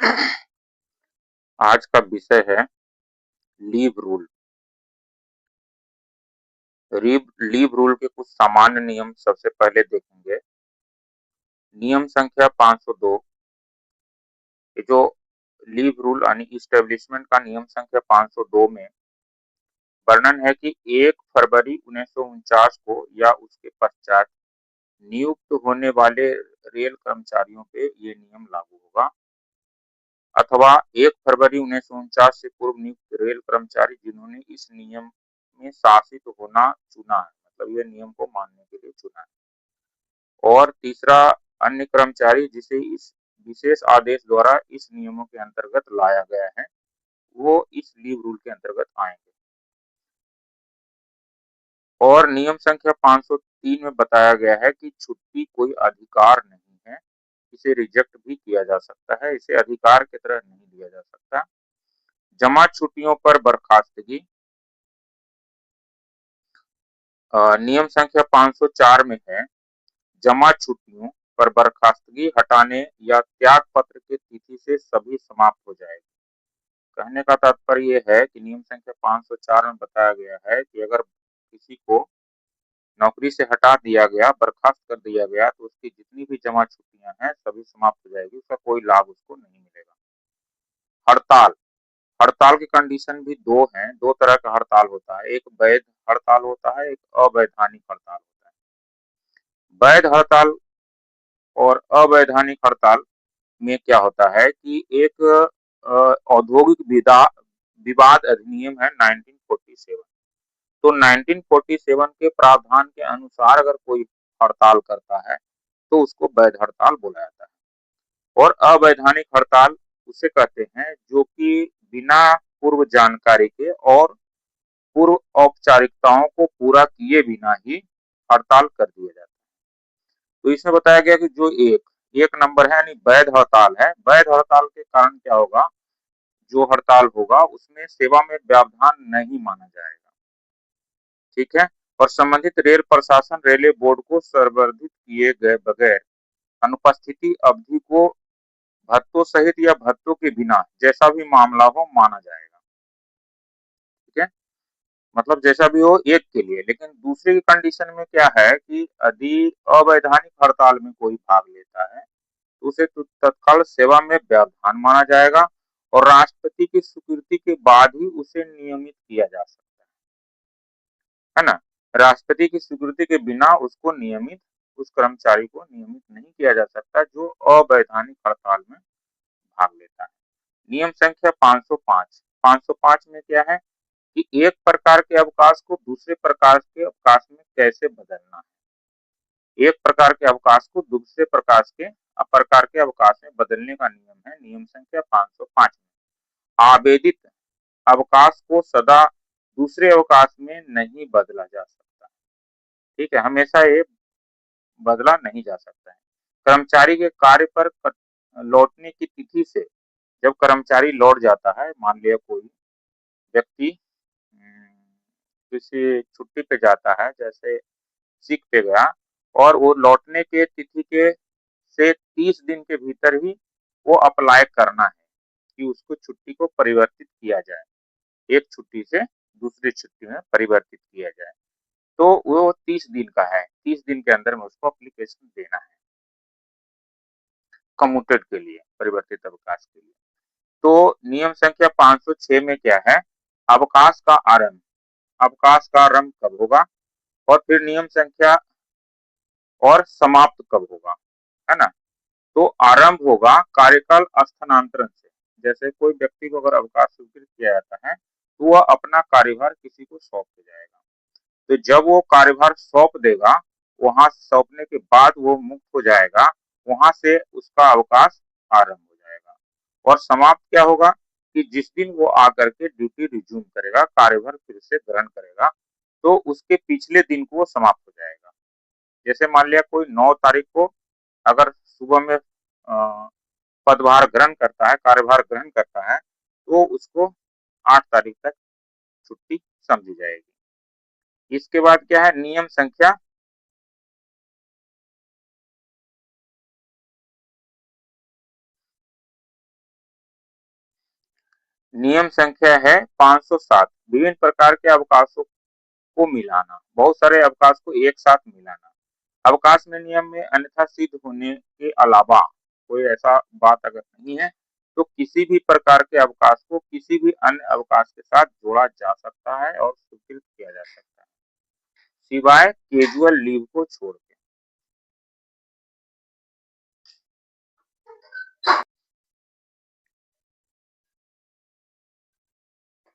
आज का विषय है लीव रूल। लीव रूल के कुछ सामान्य नियम सबसे पहले देखेंगे। नियम संख्या 502, ये जो लीव रूल यानी इस्टेब्लिशमेंट का नियम संख्या 502 में वर्णन है कि 1 फरवरी 1949 को या उसके पश्चात नियुक्त होने वाले रेल कर्मचारियों पे ये नियम लागू होगा, अथवा 1 फरवरी 1949 से पूर्व नियुक्त रेल कर्मचारी जिन्होंने इस नियम में शासित होना चुना है, मतलब ये नियम को मानने के लिए चुना है। और तीसरा, अन्य कर्मचारी जिसे इस विशेष आदेश द्वारा इस नियमों के अंतर्गत लाया गया है, वो इस लीव रूल के अंतर्गत आएंगे। और नियम संख्या 503 में बताया गया है कि छुट्टी कोई अधिकार नहीं है, इसे रिजेक्ट भी किया जा सकता है, इसे अधिकार की तरह नहीं लिया जा सकता। जमा छुट्टियों पर बर्खास्तगी, नियम संख्या 504 में है, जमा छुट्टियों पर बर्खास्तगी हटाने या त्याग पत्र की तिथि से सभी समाप्त हो जाएगी। कहने का तात्पर्य ये है कि नियम संख्या 504 में बताया गया है कि अगर किसी को नौकरी से हटा दिया गया, बर्खास्त कर दिया गया, तो उसकी जितनी भी जमा छुट्टियां हैं सभी समाप्त हो जाएगी, उसका कोई लाभ उसको नहीं मिलेगा। हड़ताल, हड़ताल की कंडीशन भी दो हैं, दो तरह का हड़ताल होता है, एक वैध हड़ताल होता है, एक अवैधानिक हड़ताल होता है। वैध हड़ताल और अवैधानिक हड़ताल में क्या होता है कि एक औद्योगिक विवाद अधिनियम है 1947। तो 1947 के प्रावधान के अनुसार अगर कोई हड़ताल करता है तो उसको वैध हड़ताल बोला जाता है। और अवैधानिक हड़ताल उसे कहते हैं जो कि बिना पूर्व जानकारी के और पूर्व औपचारिकताओं को पूरा किए बिना ही हड़ताल कर दिया जाता है। तो इसमें बताया गया कि जो एक नंबर है यानी वैध हड़ताल है, वैध हड़ताल के कारण क्या होगा, जो हड़ताल होगा उसमें सेवा में व्यवधान नहीं माना जाएगा, ठीक है। और संबंधित रेल प्रशासन रेलवे बोर्ड को संवर्धित किए गए बगैर अनुपस्थिति अवधि को भत्तों सहित या भत्तों के बिना जैसा भी मामला हो माना जाएगा, ठीक है। मतलब जैसा भी हो एक के लिए। लेकिन दूसरी कंडीशन में क्या है कि यदि अवैधानिक हड़ताल में कोई भाग लेता है तो उसे तत्काल सेवा में व्यवधान माना जाएगा और राष्ट्रपति की स्वीकृति के बाद ही उसे नियमित किया जा सकता है ना। राष्ट्रपति की स्वीकृति के बिना उसको नियमित, उस कर्मचारी को नियमित नहीं किया जा सकता जो अवैधानिक हड़ताल में भाग लेता है। नियम संख्या 505, 505 में क्या है कि एक प्रकार के अवकाश को दूसरे प्रकार के अवकाश में कैसे बदलना है। एक प्रकार के अवकाश को दूसरे प्रकार के अवकाश में बदलने का नियम है नियम संख्या 505 में। आवेदित अवकाश को सदा दूसरे अवकाश में नहीं बदला जा सकता, ठीक है, हमेशा ये बदला नहीं जा सकता है। कर्मचारी के कार्य पर लौटने की तिथि से जब कर्मचारी लौट जाता है, मान लिया कोई व्यक्ति किसी छुट्टी पे जाता है, जैसे सिक पे गया, और वो लौटने के तिथि के से 30 दिन के भीतर ही वो अप्लाई करना है कि उसको छुट्टी को परिवर्तित किया जाए, एक छुट्टी से दूसरी छुट्टी में परिवर्तित किया जाए। तो वो 30 दिन का है, 30 दिन के अंदर में उसको अप्लीकेशन देना है कम्यूटेड के लिए, परिवर्तित अवकाश के लिए। तो नियम संख्या 506 में क्या है, अवकाश का आरंभ, अवकाश का आरंभ कब होगा, और फिर नियम संख्या और समाप्त कब होगा, है ना। तो आरंभ होगा कार्यकाल स्थानांतरण से, जैसे कोई व्यक्ति को अगर अवकाश स्वीकृत किया जाता है तो वह अपना कार्यभार किसी को सौंप जाएगा। तो जब वो कार्यभार सौंप देगा, वहां सौंपने के बाद वो मुक्त हो जाएगा, वहां से उसका अवकाश आरंभ हो जाएगा। और समाप्त क्या होगा कि जिस दिन वो आकर के ड्यूटी रिज्यूम करेगा, कार्यभार फिर से ग्रहण करेगा, तो उसके पिछले दिन को वो समाप्त हो जाएगा। जैसे मान लिया कोई 9 तारीख को अगर सुबह में पदभार ग्रहण करता है, कार्यभार ग्रहण करता है, तो उसको 8 तारीख तक छुट्टी समझी जाएगी। इसके बाद क्या है, नियम संख्या नियम संख्या है 507, विभिन्न प्रकार के अवकाशों को मिलाना, बहुत सारे अवकाश को एक साथ मिलाना। अवकाश में नियम में अन्यथा सिद्ध होने के अलावा कोई ऐसा बात अगर नहीं है तो किसी भी प्रकार के अवकाश को किसी भी अन्य अवकाश के साथ जोड़ा जा सकता है और स्वीकृत किया जा सकता है, सिवाय कैजुअल लीव को छोड़ के।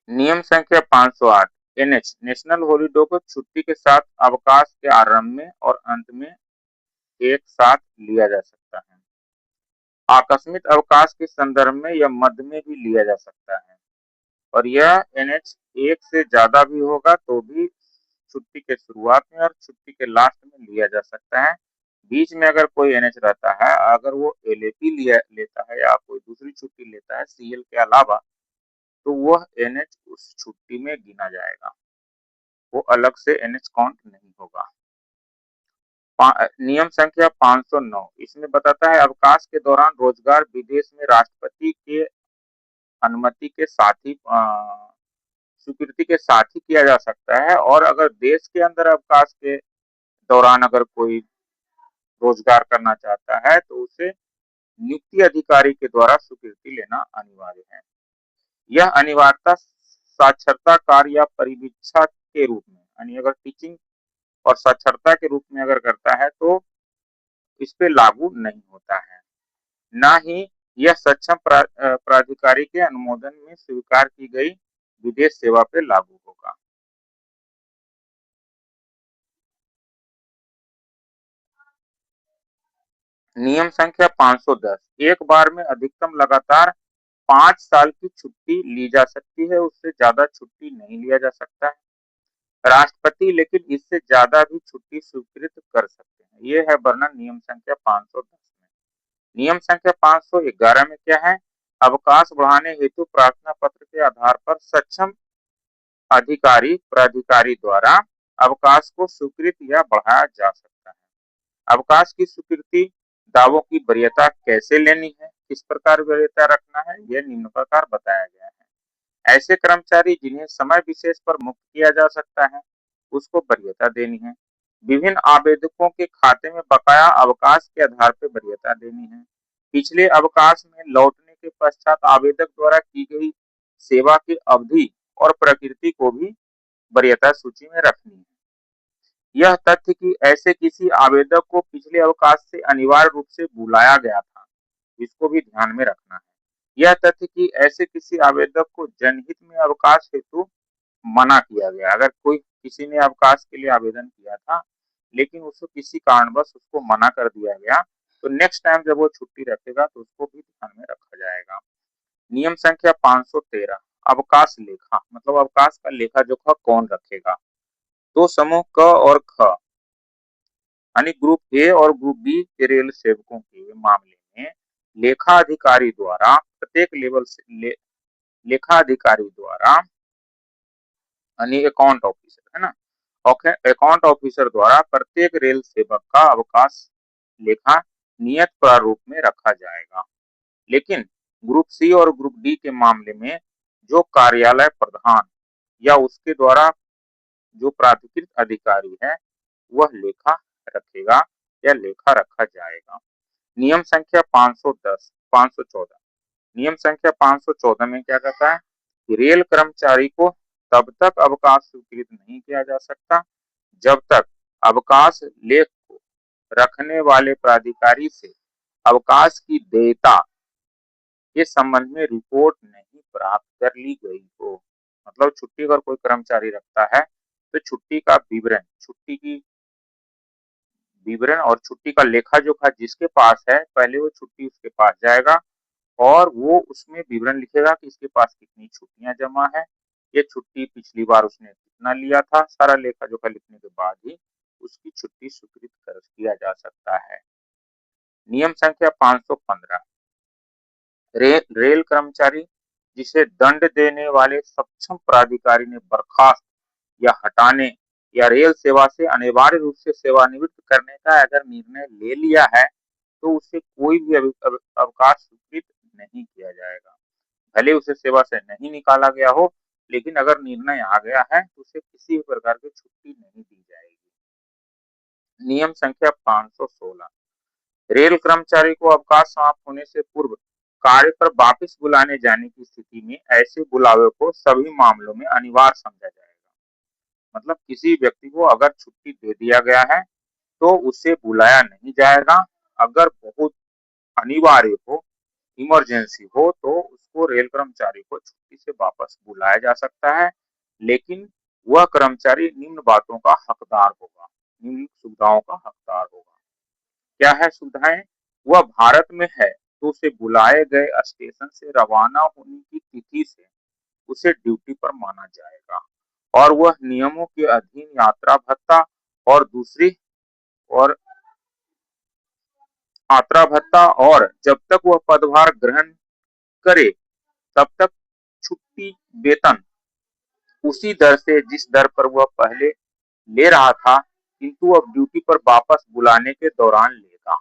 नियम संख्या 508, एनएच नेशनल हॉलीडे को छुट्टी के साथ अवकाश के आरंभ में और अंत में एक साथ लिया जा सकता है। आकस्मिक अवकाश के संदर्भ में यह मध्य में भी लिया जा सकता है और यह एनएच एक से ज्यादा भी होगा तो भी छुट्टी के शुरुआत में और छुट्टी के लास्ट में लिया जा सकता है। बीच में अगर कोई एनएच रहता है, अगर वो एलएपी लेता है या कोई दूसरी छुट्टी लेता है सीएल के अलावा, तो वह एनएच उस छुट्टी में गिना जाएगा, वो अलग से एनएच काउंट नहीं होगा। नियम संख्या 509, इसमें बताता है अवकाश के दौरान रोजगार विदेश में राष्ट्रपति के अनुमति के साथ ही स्वीकृति के साथ ही किया जा सकता है और अगर देश के अंदर अवकाश के दौरान अगर कोई रोजगार करना चाहता है तो उसे नियुक्ति अधिकारी के द्वारा स्वीकृति लेना अनिवार्य है। यह अनिवार्यता साक्षरता कार्य या परिवीक्षा के रूप में, यानी अगर टीचिंग और साक्षरता के रूप में अगर करता है तो इस पे लागू नहीं होता है। न ही यह सक्षम प्राधिकारी के अनुमोदन में स्वीकार की गई विदेश सेवा पे लागू होगा। नियम संख्या 510, एक बार में अधिकतम लगातार 5 साल की छुट्टी ली जा सकती है, उससे ज्यादा छुट्टी नहीं लिया जा सकता है। राष्ट्रपति लेकिन इससे ज्यादा भी छुट्टी स्वीकृत कर सकते हैं। ये है वर्णन नियम संख्या 510 में। नियम संख्या 511 में क्या है? अवकाश बढ़ाने हेतु प्रार्थना पत्र के आधार पर सक्षम अधिकारी प्राधिकारी द्वारा अवकाश को स्वीकृत या बढ़ाया जा सकता है। अवकाश की स्वीकृति दावों की वरीयता कैसे लेनी है, किस प्रकार वरीयता रखना है, यह निम्न प्रकार बताया गया है। ऐसे कर्मचारी जिन्हें समय विशेष पर मुक्त किया जा सकता है उसको वरीयता देनी है। विभिन्न आवेदकों के खाते में बकाया अवकाश के आधार पर वरीयता देनी है। पिछले अवकाश में लौटने के पश्चात आवेदक द्वारा की गई सेवा की अवधि और प्रकृति को भी वरीयता सूची में रखनी है। यह तथ्य कि ऐसे किसी आवेदक को पिछले अवकाश से अनिवार्य रूप से बुलाया गया था, इसको भी ध्यान में रखना है। यह तथ्य कि ऐसे किसी आवेदक को जनहित में अवकाश हेतु मना किया गया, अगर कोई किसी ने अवकाश के लिए आवेदन किया था लेकिन उसको किसी कारणवश उसको मना कर दिया गया, तो नेक्स्ट टाइम जब वो छुट्टी रखेगा तो उसको भी ध्यान में रखा जाएगा। नियम संख्या 513, अवकाश लेखा, मतलब अवकाश का लेखा जोखा कौन रखेगा? तो समूह क और ख यानी ग्रुप ए और ग्रुप बी के रेल सेवकों के मामले में लेखा अधिकारी द्वारा प्रत्येक लेवल से लेखा अधिकारी द्वारा यानी अकाउंट ऑफिसर है ना, अकाउंट ऑफिसर द्वारा प्रत्येक रेल सेवक का अवकाश लेखा नियत प्रारूप में रखा जाएगा। लेकिन ग्रुप सी और ग्रुप डी के मामले में जो कार्यालय प्रधान या उसके द्वारा जो प्राधिकृत अधिकारी है वह लेखा रखेगा या लेखा रखा जाएगा। नियम संख्या 510 514, नियम संख्या 514 में क्या कहता है कि रेल कर्मचारी को तब तक अवकाश स्वीकृत नहीं किया जा सकता जब तक अवकाश लेख को रखने वाले प्राधिकारी से अवकाश की देयता के संबंध में रिपोर्ट नहीं प्राप्त कर ली गई हो। मतलब छुट्टी अगर कोई कर्मचारी रखता है तो छुट्टी का विवरण, छुट्टी की विवरण और छुट्टी का लेखा जोखा जिसके पास है पहले वो छुट्टी उसके पास जाएगा और वो उसमें विवरण लिखेगा कि इसके पास कितनी छुट्टियां जमा है, ये छुट्टी पिछली बार उसने कितना लिया था, सारा लेखा जोखा लिखने के बाद ही उसकी छुट्टी स्वीकृत कर किया जा सकता है। नियम संख्या 515, रेल कर्मचारी जिसे दंड देने वाले सक्षम प्राधिकारी ने बर्खास्त या हटाने या रेल सेवा से अनिवार्य रूप से सेवानिवृत्त करने का अगर निर्णय ले लिया है तो उसे कोई भी अवकाश स्वीकृत नहीं किया जाएगा। भले उसे सेवा से नहीं निकाला गया हो, लेकिन अगर निर्णय आ गया है तो उसे किसी भी प्रकार की छुट्टी नहीं दी जाएगी। नियम संख्या 516, रेल कर्मचारी को अवकाश समाप्त होने से पूर्व कार्य पर वापस बुलाने जाने की स्थिति में ऐसे बुलावे को सभी मामलों में अनिवार्य समझा जाएगा। मतलब किसी व्यक्ति को अगर छुट्टी दे दिया गया है तो उसे बुलाया नहीं जाएगा। अगर बहुत अनिवार्य हो, इमरजेंसी हो, तो उसको रेल कर्मचारी को छुट्टी से वापस बुलाया जा सकता है, लेकिन वह कर्मचारी निम्न बातों का हकदार होगा, निम्न सुविधाओं का हकदार होगा। क्या है सुविधाएं? वह भारत में है तो उसे बुलाए गए स्टेशन से रवाना होने की तिथि से उसे ड्यूटी पर माना जाएगा और वह नियमों के अधीन यात्रा भत्ता और दूसरी और यात्रा भत्ता और जब तक वह पदभार ग्रहण करे तब तक छुट्टी वेतन उसी दर से जिस दर पर वह पहले ले रहा था, किंतु अब ड्यूटी पर वापस बुलाने के दौरान लेगा।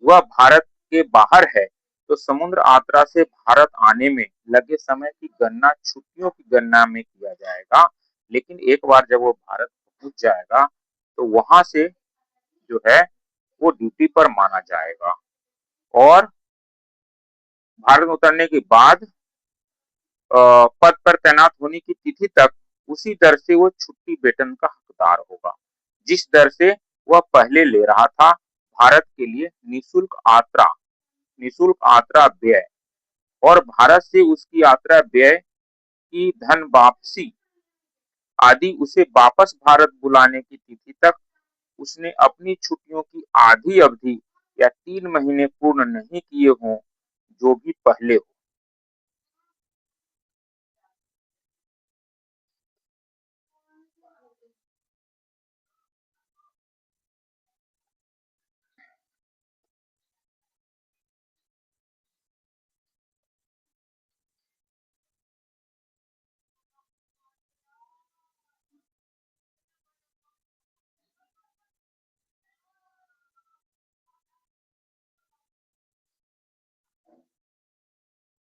वह भारत के बाहर है तो समुद्र यात्रा से भारत आने में लगे समय की गणना छुट्टियों की गणना में किया जाएगा, लेकिन एक बार जब वो भारत पहुंच जाएगा तो वहां से जो है वो ड्यूटी पर माना जाएगा और भारत में उतरने के बाद पद पर तैनात होने की तिथि तक उसी दर से वो छुट्टी वेतन का हकदार होगा, जिस दर से वह पहले ले रहा था। भारत के लिए निःशुल्क यात्रा व्यय और भारत से उसकी यात्रा व्यय की धन वापसी आदि उसे वापस भारत बुलाने की तिथि तक उसने अपनी छुट्टियों की आधी अवधि या 3 महीने पूर्ण नहीं किए हों, जो भी पहले हो।